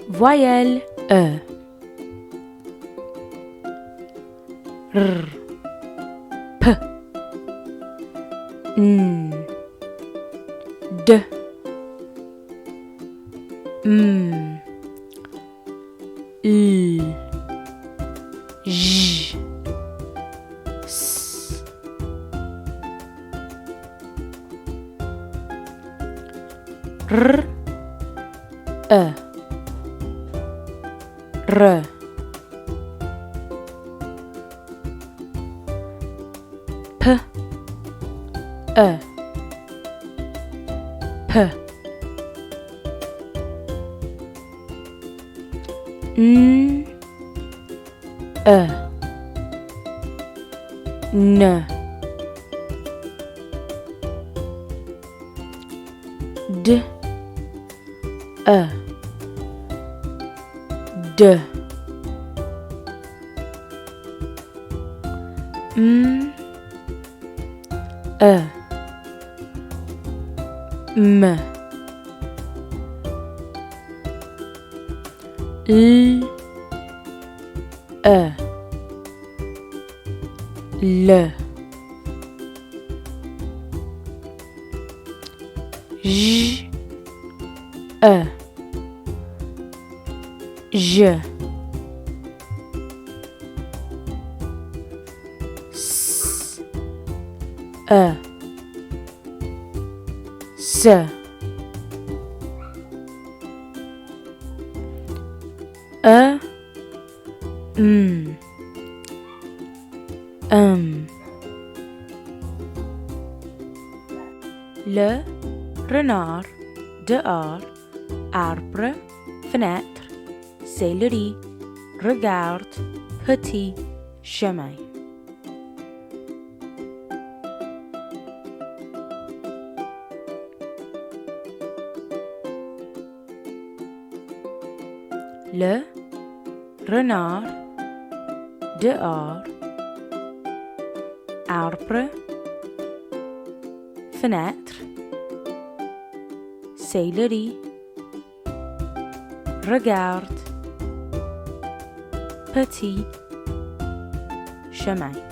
Voyelle E. R. P. N. D. M. L. J. S. R. E. R. P. E. P. N. E. N. D. E. D. M. E. M. L. E. L. J. E. J. S. E. S. E. M. Le renard dehors, arbre, fenêtre, céleri, regarde, petit chemin. Le renard dehors, arbre, fenêtre, céleri, regarde, petit chemin.